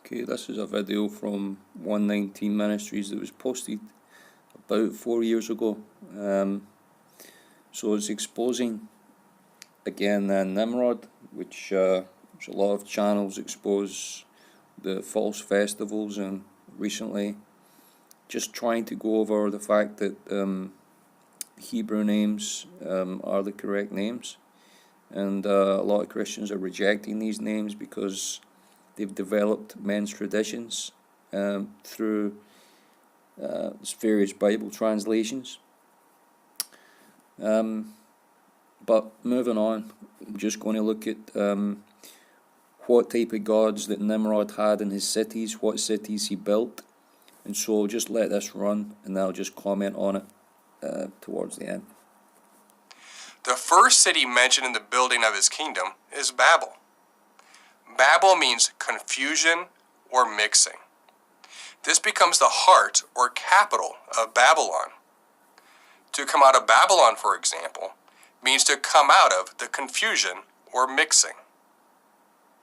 Okay, this is a video from 119 Ministries that was posted about 4 years ago. So it's exposing, again, Nimrod, which there's a lot of channels expose the false festivals, and recently just trying to go over the fact that Hebrew names are the correct names, and a lot of Christians are rejecting these names because they've developed men's traditions through various Bible translations. But moving on, I'm just going to look at what type of gods that Nimrod had in his cities, what cities he built, and so I'll just let this run and I'll just comment on it towards the end. The first city mentioned in the building of his kingdom is Babel. Babel means confusion or mixing. This becomes the heart or capital of Babylon. To come out of Babylon, for example, means to come out of the confusion or mixing.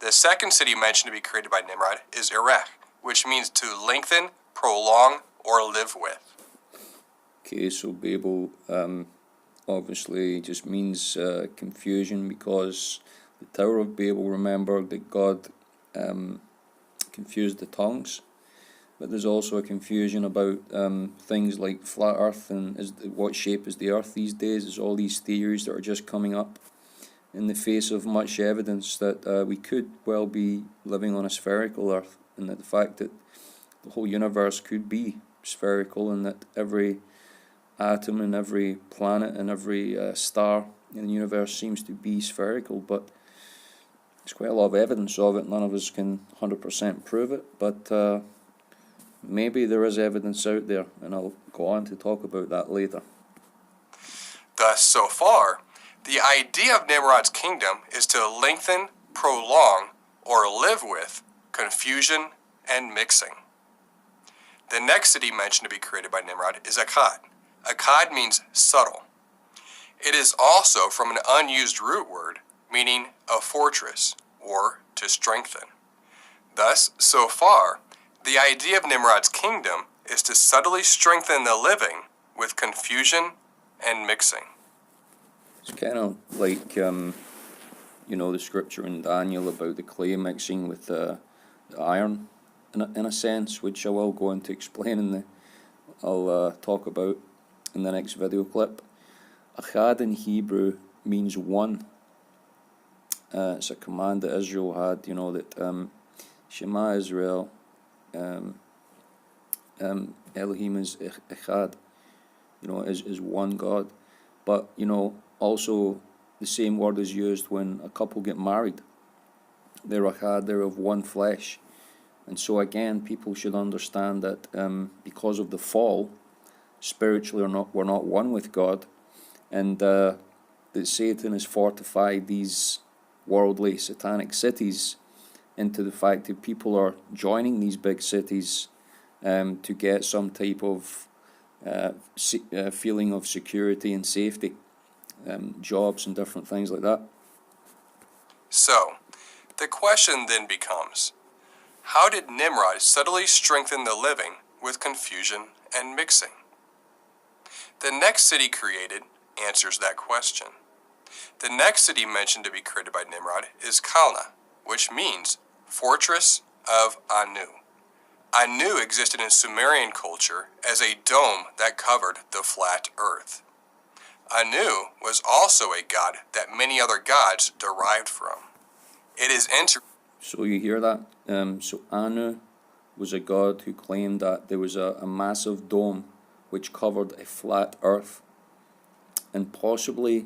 The second city mentioned to be created by Nimrod is Erech, which means to lengthen, prolong, or live with. Okay, so Babel obviously just means confusion, because the Tower of Babel, remember that God confused the tongues, but there's also a confusion about things like flat earth and what shape is the earth these days. There's all these theories that are just coming up in the face of much evidence that we could well be living on a spherical earth, and that the fact that the whole universe could be spherical, and that every atom and every planet and every star in the universe seems to be spherical. But there's quite a lot of evidence of it. None of us can 100% prove it, but maybe there is evidence out there, and I'll go on to talk about that later. Thus, so far, the idea of Nimrod's kingdom is to lengthen, prolong, or live with confusion and mixing. The next city mentioned to be created by Nimrod is Akkad. Akkad means subtle. It is also from an unused root word meaning a fortress or to strengthen. Thus, so far, the idea of Nimrod's kingdom is to subtly strengthen the living with confusion and mixing. It's kind of like, the scripture in Daniel about the clay mixing with the iron, in a sense, which I will go into explain I'll talk about in the next video clip. Akkad in Hebrew means one. It's a command that Israel had, that Shema Israel, Elohim is Echad, is one God. But, also the same word is used when a couple get married. They're Echad, they're of one flesh. And so again, people should understand that because of the fall, spiritually we're not one with God, and that Satan has fortified these worldly satanic cities into the fact that people are joining these big cities to get some type of feeling of security and safety, jobs and different things like that. So, the question then becomes, how did Nimrod subtly strengthen the living with confusion and mixing? The next city created answers that question. The next city mentioned to be created by Nimrod is Calneh, which means fortress of Anu. Anu existed in Sumerian culture as a dome that covered the flat earth. Anu was also a god that many other gods derived from. It is So you hear that? So Anu was a god who claimed that there was a massive dome which covered a flat earth, and possibly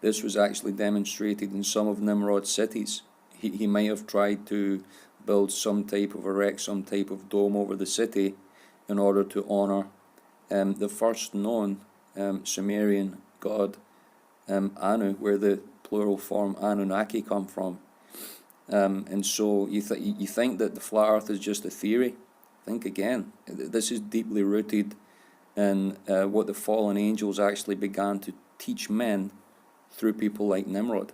this was actually demonstrated in some of Nimrod's cities. He might have tried to build erect some type of dome over the city in order to honor the first known Sumerian god, Anu, where the plural form Anunnaki come from. And so you think that the flat earth is just a theory. Think again. This is deeply rooted in what the fallen angels actually began to teach men through people like Nimrod.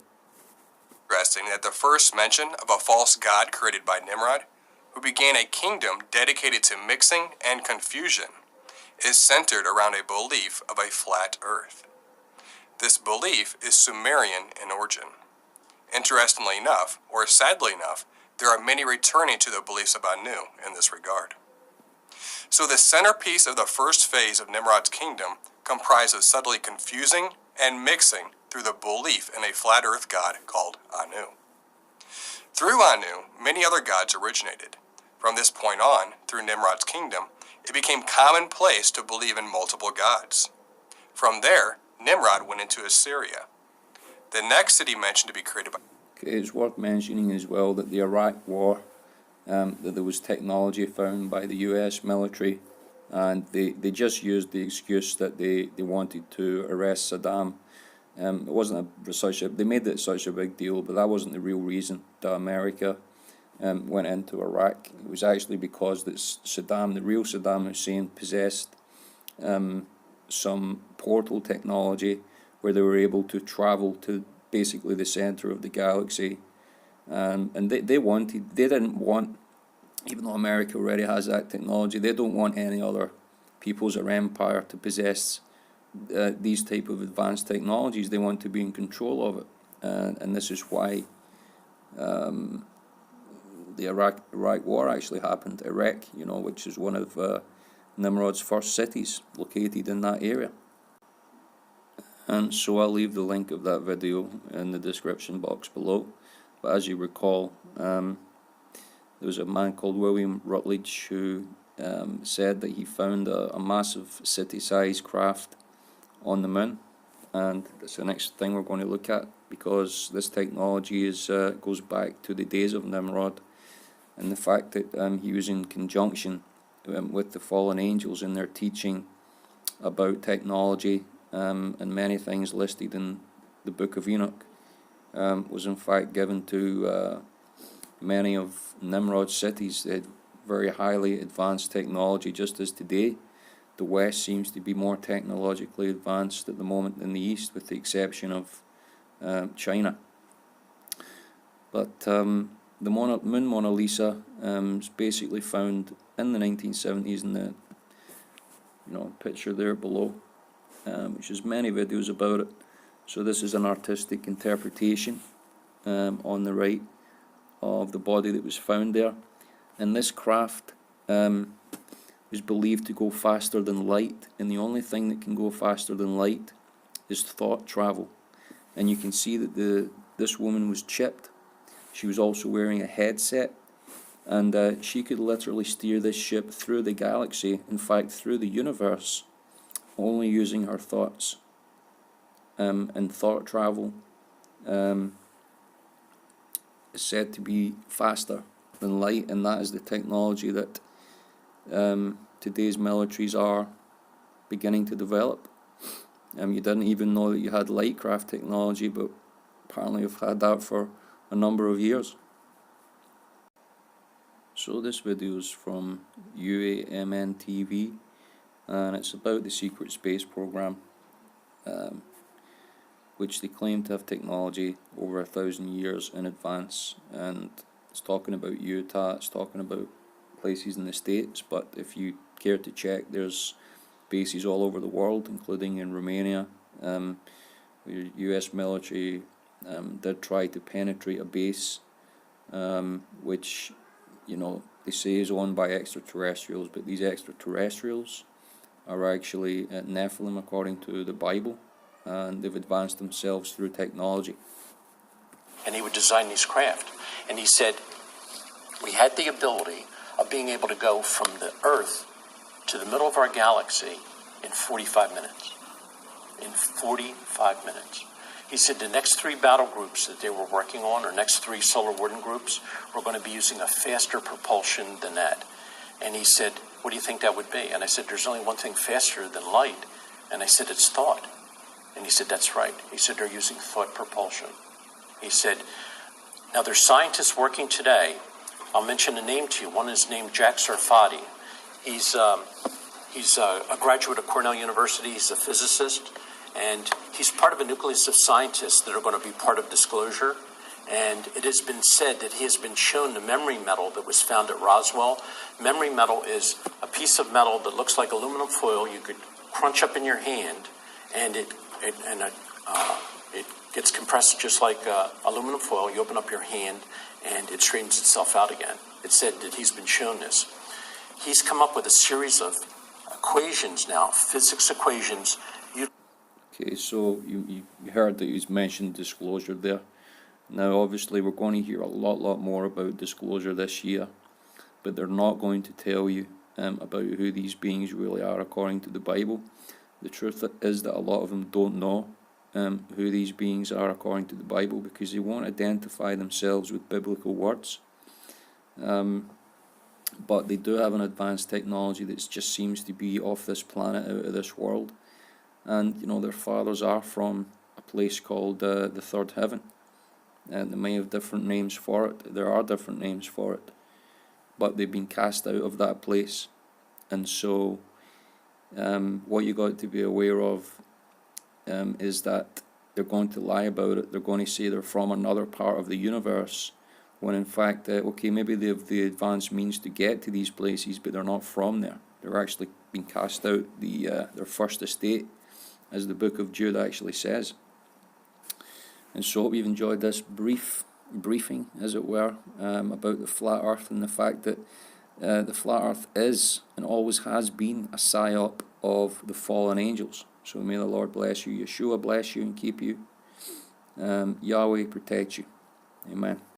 Interesting that the first mention of a false god created by Nimrod, who began a kingdom dedicated to mixing and confusion, is centered around a belief of a flat earth. This belief is Sumerian in origin. Interestingly enough, or sadly enough, there are many returning to the beliefs of Anu in this regard. So the centerpiece of the first phase of Nimrod's kingdom comprised of subtly confusing and mixing through the belief in a flat earth god called Anu. Through Anu, many other gods originated. From this point on, through Nimrod's kingdom, it became commonplace to believe in multiple gods. From there, Nimrod went into Assyria. The next city mentioned to be created by... Okay, it's worth mentioning as well that the Iraq War, that there was technology found by the US military, and they just used the excuse that they wanted to arrest Saddam. It wasn't they made it such a big deal, but that wasn't the real reason that America went into Iraq. It was actually because that Saddam, the real Saddam Hussein, possessed some portal technology where they were able to travel to basically the center of the galaxy, and they didn't want, even though America already has that technology, they don't want any other peoples or empire to possess these type of advanced technologies. They want to be in control of it, and this is why the Iraq War actually happened. Iraq, which is one of Nimrod's first cities, located in that area. And so I'll leave the link of that video in the description box below. But as you recall, there was a man called William Rutledge who said that he found a massive city-sized craft on the moon, and that's the next thing we're going to look at, because this technology goes back to the days of Nimrod, and the fact that he was in conjunction with the fallen angels in their teaching about technology, and many things listed in the Book of Enoch was in fact given to many of Nimrod's cities. They had very highly advanced technology, just as today the West seems to be more technologically advanced at the moment than the East, with the exception of China. But the moon Mona Lisa is basically found in the 1970s in the picture there below, which has many videos about it. So this is an artistic interpretation on the right of the body that was found there, and this craft is believed to go faster than light, and the only thing that can go faster than light is thought travel. And you can see that this woman was chipped. She was also wearing a headset, and she could literally steer this ship through the galaxy, in fact through the universe, only using her thoughts. And thought travel is said to be faster than light, and that is the technology that today's militaries are beginning to develop. You didn't even know that you had lightcraft technology, but apparently you've had that for a number of years. So this video is from UAMN TV, and it's about the secret space program, which they claim to have technology over 1,000 years in advance, and it's talking about Utah, it's talking about places in the States, but if you care to check, there's bases all over the world, including in Romania. The US military did try to penetrate a base, which they say is owned by extraterrestrials, but these extraterrestrials are actually Nephilim according to the Bible, and they've advanced themselves through technology. And he would design these craft, and he said we had the ability of being able to go from the Earth to the middle of our galaxy in 45 minutes. In 45 minutes. He said the next 3 battle groups that they were working on, or next 3 solar warden groups, were going to be using a faster propulsion than that. And he said, what do you think that would be? And I said, there's only one thing faster than light. And I said, it's thought. And he said, that's right. He said, they're using thought propulsion. He said, now there's scientists working today. I'll mention a name to you. One is named Jack Sarfati. He's a graduate of Cornell University. He's a physicist. And he's part of a nucleus of scientists that are going to be part of disclosure. And it has been said that he has been shown the memory metal that was found at Roswell. Memory metal is a piece of metal that looks like aluminum foil. You could crunch up in your hand, and it gets compressed just like aluminum foil. You open up your hand, and it straightens itself out again. It's said that he's been shown this. He's come up with a series of equations now, physics equations. Okay, so you heard that he's mentioned disclosure there. Now, obviously, we're going to hear a lot more about disclosure this year, but they're not going to tell you about who these beings really are according to the Bible. The truth is that a lot of them don't know who these beings are according to the Bible, because they won't identify themselves with biblical words. But they do have an advanced technology that just seems to be off this planet, out of this world. And, you know, their fathers are from a place called the third heaven. And they may have different names for it. There are different names for it. But they've been cast out of that place. And so what you got to be aware of is that they're going to lie about it. They're going to say they're from another part of the universe, when in fact, okay, maybe they have the advanced means to get to these places, but they're not from there. They're actually being cast out their first estate, as the book of Jude actually says. And so hope you've enjoyed this briefing, as it were, about the flat earth, and the fact that the flat earth is and always has been a psyop of the fallen angels. So may the Lord bless you, Yeshua bless you and keep you, Yahweh protect you. Amen.